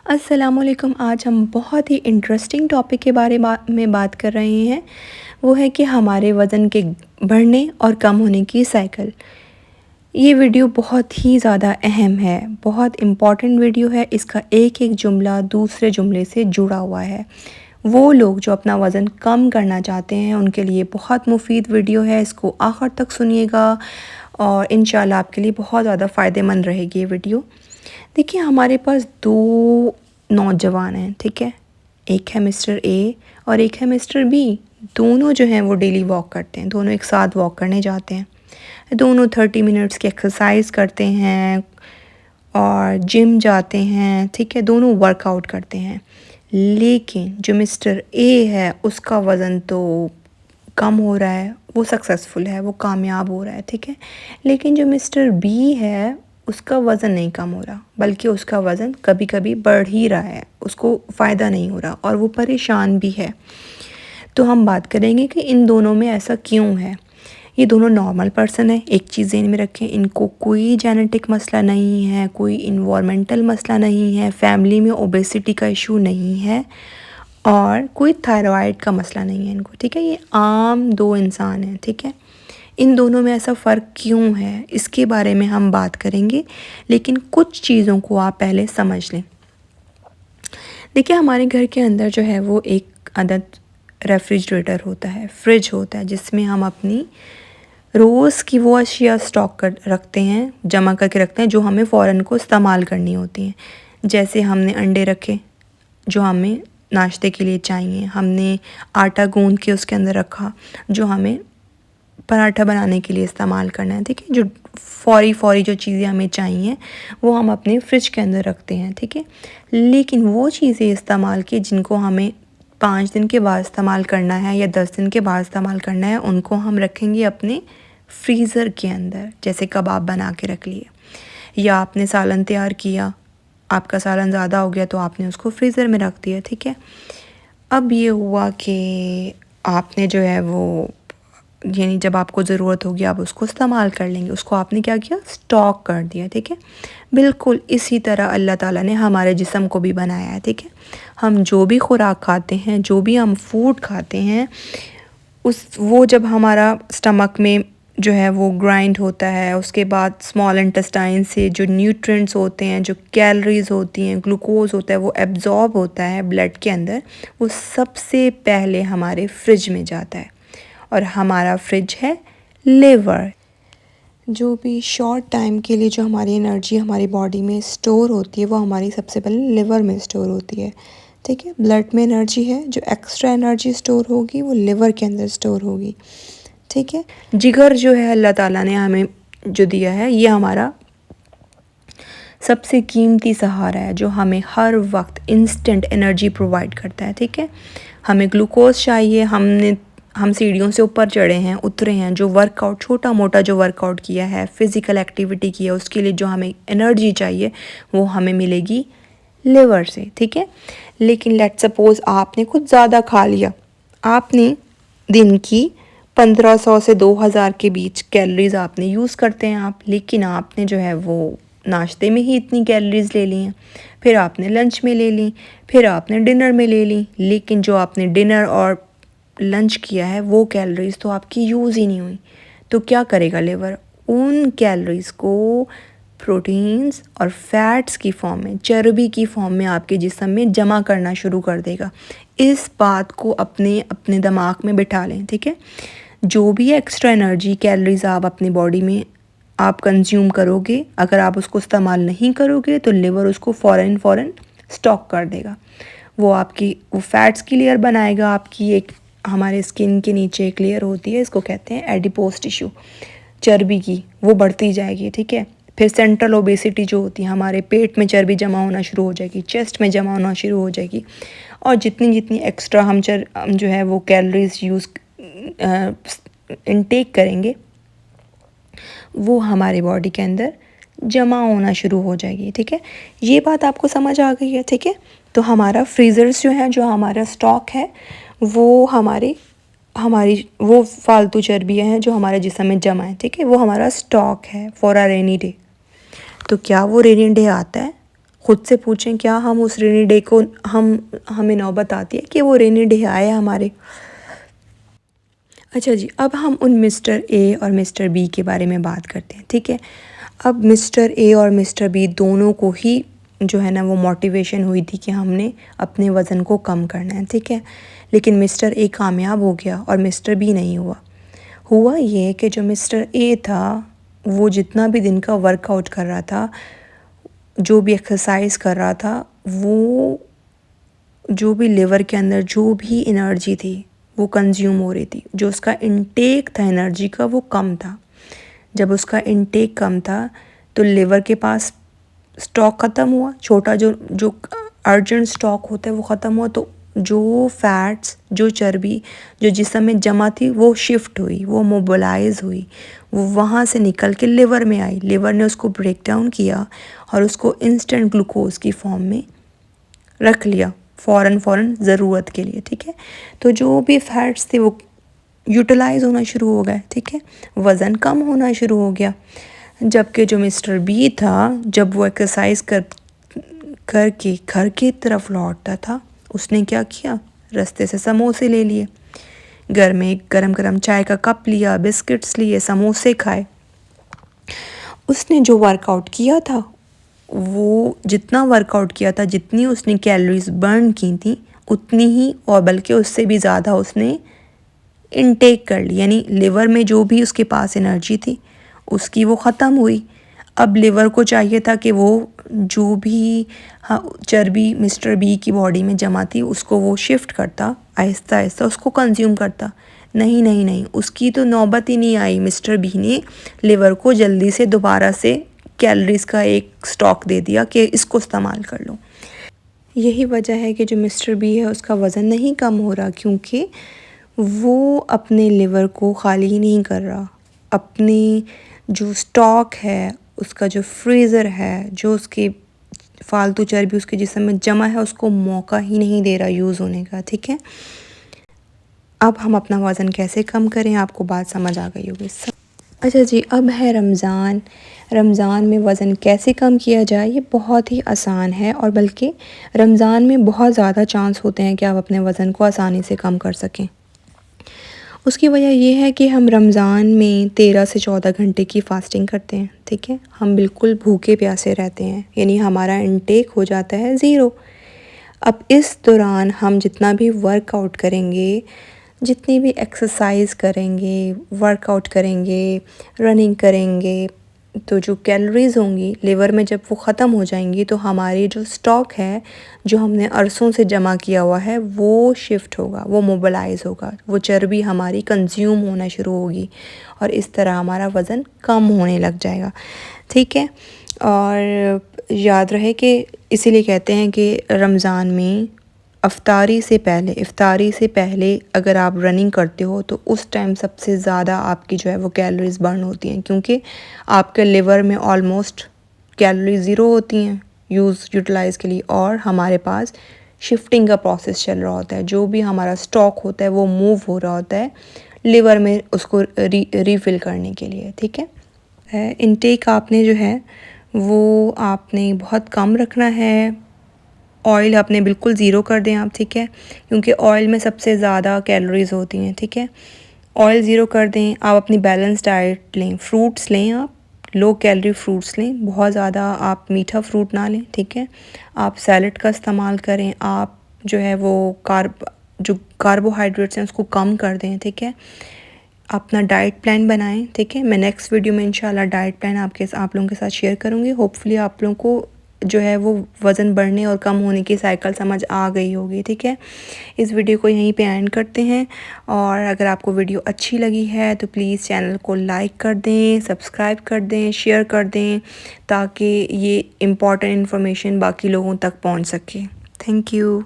अस्सलामुअलैकुम। आज हम बहुत ही इंटरेस्टिंग टॉपिक के बारे में बात कर रहे हैं। वो है कि हमारे वज़न के बढ़ने और कम होने की साइकिल। ये वीडियो बहुत ही ज़्यादा अहम है, बहुत इम्पॉर्टेंट वीडियो है। इसका एक एक जुमला दूसरे जुमले से जुड़ा हुआ है। वो लोग जो अपना वज़न कम करना चाहते हैं उनके लिए बहुत मुफीद वीडियो है। इसको आखिर तक सुनिएगा और इंशाल्लाह आपके लिए बहुत ज़्यादा फ़ायदेमंद रहेगी ये वीडियो। देखिए, हमारे पास दो नौजवान हैं, ठीक है। एक है मिस्टर ए और एक है मिस्टर बी। दोनों जो हैं वो डेली वॉक करते हैं, दोनों एक साथ वॉक करने जाते हैं। दोनों 30 मिनट्स की एक्सरसाइज करते हैं और जिम जाते हैं, ठीक है। दोनों वर्कआउट करते हैं। लेकिन जो मिस्टर ए है उसका वज़न तो कम हो रहा है, वो सक्सेसफुल है, वो कामयाब हो रहा है, ठीक है। लेकिन जो मिस्टर बी है उसका वज़न नहीं कम हो रहा, बल्कि उसका वज़न कभी कभी बढ़ ही रहा है, उसको फ़ायदा नहीं हो रहा और वो परेशान भी है। तो हम बात करेंगे कि इन दोनों में ऐसा क्यों है। ये दोनों नॉर्मल पर्सन है, एक चीज़ ज़हन में रखें, इनको कोई जेनेटिक मसला नहीं है, कोई इन्वायरमेंटल मसला नहीं है, फैमिली में ओबेसिटी का इशू नहीं है और कोई थायराइड का मसला नहीं है इनको, ठीक है। ये आम दो इंसान हैं, ठीक है। इन दोनों में ऐसा फ़र्क क्यों है इसके बारे में हम बात करेंगे, लेकिन कुछ चीज़ों को आप पहले समझ लें। देखिए, हमारे घर के अंदर जो है वो एक अदद रेफ्रिजरेटर होता है, फ्रिज होता है, जिसमें हम अपनी रोज़ की वो अशिया स्टॉक कर रखते हैं, जमा करके रखते हैं जो हमें फ़ौरन को इस्तेमाल करनी होती हैं। जैसे हमने अंडे रखे जो हमें नाश्ते के लिए चाहिए, हमने आटा गूंद के उसके अंदर रखा जो हमें पराठा बनाने के लिए इस्तेमाल करना है, ठीक है। जो फ़ौरी जो चीज़ें हमें चाहिए वो हम अपने फ्रिज के अंदर रखते हैं, ठीक है। लेकिन वो चीज़ें इस्तेमाल की जिनको हमें 5 दिन के बाद इस्तेमाल करना है या 10 दिन के बाद इस्तेमाल करना है, उनको हम रखेंगे अपने फ्रीज़र के अंदर। जैसे कबाब बना के रख लिए या आपने सालन तैयार किया, आपका सालन ज़्यादा हो गया तो आपने उसको फ्रीज़र में रख दिया, ठीक है। अब ये हुआ कि आपने जो है वो यानी जब आपको ज़रूरत होगी आप उसको इस्तेमाल कर लेंगे, उसको आपने क्या किया, स्टॉक कर दिया, ठीक है। बिल्कुल इसी तरह अल्लाह ताला ने हमारे जिस्म को भी बनाया है, ठीक है। हम जो भी खुराक खाते हैं, जो भी हम फूड खाते हैं, वो जब हमारा स्टमक में जो है वो ग्राइंड होता है, उसके बाद स्मॉल इंटेस्टाइन से जो न्यूट्रिएंट्स होते हैं, जो कैलोरीज़ होती हैं, ग्लूकोज़ होता है, वो एब्ज़ॉर्ब होता है ब्लड के अंदर, वो सबसे पहले हमारे फ्रिज में जाता है। और हमारा फ्रिज है लिवर। जो भी शॉर्ट टाइम के लिए जो हमारी एनर्जी हमारी बॉडी में स्टोर होती है वो हमारी सबसे पहले लिवर में स्टोर होती है, ठीक है। ब्लड में एनर्जी है, जो एक्स्ट्रा एनर्जी स्टोर होगी वो लिवर के अंदर स्टोर होगी, ठीक है। जिगर जो है अल्लाह ताला ने हमें जो दिया है, ये हमारा सबसे कीमती सहारा है जो हमें हर वक्त इंस्टेंट एनर्जी प्रोवाइड करता है, ठीक है। हमें ग्लूकोज चाहिए, हम सीढ़ियों से ऊपर चढ़े हैं, उतरे हैं, जो वर्कआउट छोटा मोटा जो वर्कआउट किया है, फ़िज़िकल एक्टिविटी की है, उसके लिए जो हमें एनर्जी चाहिए वो हमें मिलेगी लिवर से, ठीक है। लेकिन लेट्स सपोज़ आपने कुछ ज़्यादा खा लिया, आपने दिन की 1500 से 2000 के बीच कैलोरीज़ आपने यूज़ करते हैं आप, लेकिन आपने जो है वो नाश्ते में ही इतनी कैलोरीज़ ले ली हैं, फिर आपने लंच में ले ली, फिर आपने डिनर में ले ली, लेकिन जो आपने डिनर और लंच किया है वो कैलोरीज़ तो आपकी यूज़ ही नहीं हुई। तो क्या करेगा लिवर, उन कैलोरीज़ को प्रोटीन्स और फैट्स की फॉर्म में, चर्बी की फॉर्म में आपके जिस्म में जमा करना शुरू कर देगा। इस बात को अपने दिमाग में बिठा लें, ठीक है। जो भी एक्स्ट्रा एनर्जी कैलोरीज़ आप अपनी बॉडी में आप कंज्यूम करोगे, अगर आप उसको इस्तेमाल नहीं करोगे तो लिवर उसको फ़ौरन स्टॉक कर देगा। वो फैट्स की लेयर बनाएगा। आपकी एक हमारे स्किन के नीचे एक लेयर होती है, इसको कहते हैं एडिपोज टिश्यू, चर्बी की, वो बढ़ती जाएगी, ठीक है। फिर सेंट्रल ओबेसिटी जो होती है, हमारे पेट में चर्बी जमा होना शुरू हो जाएगी, चेस्ट में जमा होना शुरू हो जाएगी, और जितनी एक्स्ट्रा हम जो है वो कैलोरीज इनटेक करेंगे वो हमारे बॉडी के अंदर जमा होना शुरू हो जाएगी, ठीक है। ये बात आपको समझ आ गई है, ठीक है। तो हमारा फ्रीज़र्स जो हैं, जो हमारा स्टॉक है, वो हमारी वो फालतू चर्बियाँ हैं जो हमारे जिस्म में जमा है, ठीक है। वो हमारा स्टॉक है फॉर अ रेनी डे। तो क्या वो रेनी डे आता है? खुद से पूछें, क्या हम उस रेनी डे को हमें नौबत आती है कि वो रेनी डे आए हमारे। अच्छा जी, अब हम उन मिस्टर ए और मिस्टर बी के बारे में बात करते हैं, ठीक है। अब मिस्टर ए और मिस्टर बी दोनों को ही जो है ना वो मोटिवेशन हुई थी कि हमने अपने वज़न को कम करना है, ठीक है। लेकिन मिस्टर ए कामयाब हो गया और मिस्टर बी नहीं हुआ। हुआ ये कि जो मिस्टर ए था वो जितना भी दिन का वर्कआउट कर रहा था, जो भी एक्सरसाइज कर रहा था, वो जो भी लिवर के अंदर जो भी एनर्जी थी वो कंज्यूम हो रही थी। जो उसका इनटेक था एनर्जी का वो कम था। जब उसका इनटेक कम था तो लिवर के पास स्टॉक ख़त्म हुआ, छोटा जो जो अर्जेंट स्टॉक होता है वो ख़त्म हुआ। तो जो फैट्स, जो चर्बी जो जिस्म में जमा थी वो शिफ्ट हुई, वो मोबिलाइज हुई, वो वहाँ से निकल के लिवर में आई। लिवर ने उसको ब्रेक डाउन किया और उसको इंस्टेंट ग्लूकोज की फॉर्म में रख लिया, फ़ौरन ज़रूरत के लिए, ठीक है। तो जो भी फैट्स थे वो यूटिलाइज़ होना शुरू हो गए, ठीक है। वज़न कम होना शुरू हो गया। जबकि जो मिस्टर बी था, जब वो एक्सरसाइज करके घर की तरफ लौटता था, उसने क्या किया, रास्ते से समोसे ले लिए, घर में गरम गरम चाय का कप लिया, बिस्किट्स लिए, समोसे खाए। उसने जो वर्कआउट किया था, वो जितना वर्कआउट किया था, जितनी उसने कैलोरीज बर्न की थी उतनी ही और बल्कि उससे भी ज़्यादा उसने इनटेक कर ली। यानी लिवर में जो भी उसके पास एनर्जी थी उसकी वो ख़त्म हुई। अब लिवर को चाहिए था कि वो जो भी चर्बी मिस्टर बी की बॉडी में जमा थी उसको वो शिफ्ट करता, आहिस्ता आहिस्ता उसको कंज्यूम करता। नहीं नहीं नहीं, उसकी तो नौबत ही नहीं आई। मिस्टर बी ने लिवर को जल्दी से दोबारा से कैलोरीज का एक स्टॉक दे दिया कि इसको इस्तेमाल कर लो। यही वजह है कि जो मिस्टर बी है उसका वज़न नहीं कम हो रहा, क्योंकि वो अपने लिवर को खाली ही नहीं कर रहा। अपनी जो स्टॉक है, उसका जो फ्रीज़र है, जो उसके फालतू चर्बी उसके जिस्म में जमा है, उसको मौका ही नहीं दे रहा यूज़ होने का, ठीक है। अब हम अपना वज़न कैसे कम करें, आपको बात समझ आ गई होगी। अच्छा जी, अब है रमज़ान। रमज़ान में वज़न कैसे कम किया जाए, ये बहुत ही आसान है और बल्कि रमज़ान में बहुत ज़्यादा चांस होते हैं कि आप अपने वज़न को आसानी से कम कर सकें। उसकी वजह ये है कि हम रमज़ान में 13 से 14 घंटे की फ़ास्टिंग करते हैं, ठीक है। हम बिल्कुल भूखे प्यासे रहते हैं, यानी हमारा इनटेक हो जाता है ज़ीरो। अब इस दौरान हम जितना भी वर्कआउट करेंगे, जितनी भी एक्सरसाइज करेंगे, वर्कआउट करेंगे, रनिंग करेंगे, तो जो कैलोरीज़ होंगी लिवर में जब वो ख़त्म हो जाएंगी तो हमारी जो स्टॉक है, जो हमने अरसों से जमा किया हुआ है, वो शिफ्ट होगा, वो मोबिलाइज़ होगा, वो चर्बी हमारी कंज्यूम होना शुरू होगी और इस तरह हमारा वज़न कम होने लग जाएगा, ठीक है। और याद रहे कि इसीलिए कहते हैं कि रमज़ान में इफ्तारी से पहले अगर आप रनिंग करते हो तो उस टाइम सबसे ज़्यादा आपकी जो है वो कैलोरीज़ बर्न होती हैं, क्योंकि आपके लिवर में ऑलमोस्ट कैलोरी ज़ीरो होती हैं यूटिलाइज़ के लिए, और हमारे पास शिफ्टिंग का प्रोसेस चल रहा होता है। जो भी हमारा स्टॉक होता है वो मूव हो रहा होता है लिवर में उसको रीफ़िल करने के लिए, ठीक है। इनटेक आपने जो है वो आपने बहुत कम रखना है। ऑयल आपने बिल्कुल ज़ीरो कर दें आप, ठीक है, क्योंकि ऑयल में सबसे ज़्यादा कैलोरीज़ होती हैं, ठीक है। ऑयल ज़ीरो कर दें। आप अपनी बैलेंस डाइट लें, फ्रूट्स लें, आप लो कैलोरी फ्रूट्स लें, बहुत ज़्यादा आप मीठा फ्रूट ना लें, ठीक है। आप सैलड का इस्तेमाल करें। आप जो है वो जो कार्बोहाइड्रेट्स हैं उसको कम कर दें, ठीक है। अपना डाइट प्लान बनाएं, ठीक है। मैं नेक्स्ट वीडियो में इंशाल्लाह डाइट प्लान आप लोगों के साथ शेयर करूँगी। होपफुली आप लोगों को जो है वो वज़न बढ़ने और कम होने की साइकिल समझ आ गई होगी, ठीक है। इस वीडियो को यहीं पे एंड करते हैं, और अगर आपको वीडियो अच्छी लगी है तो प्लीज़ चैनल को लाइक कर दें, सब्सक्राइब कर दें, शेयर कर दें, ताकि ये इम्पॉर्टेंट इन्फॉर्मेशन बाकी लोगों तक पहुंच सके। Thank you.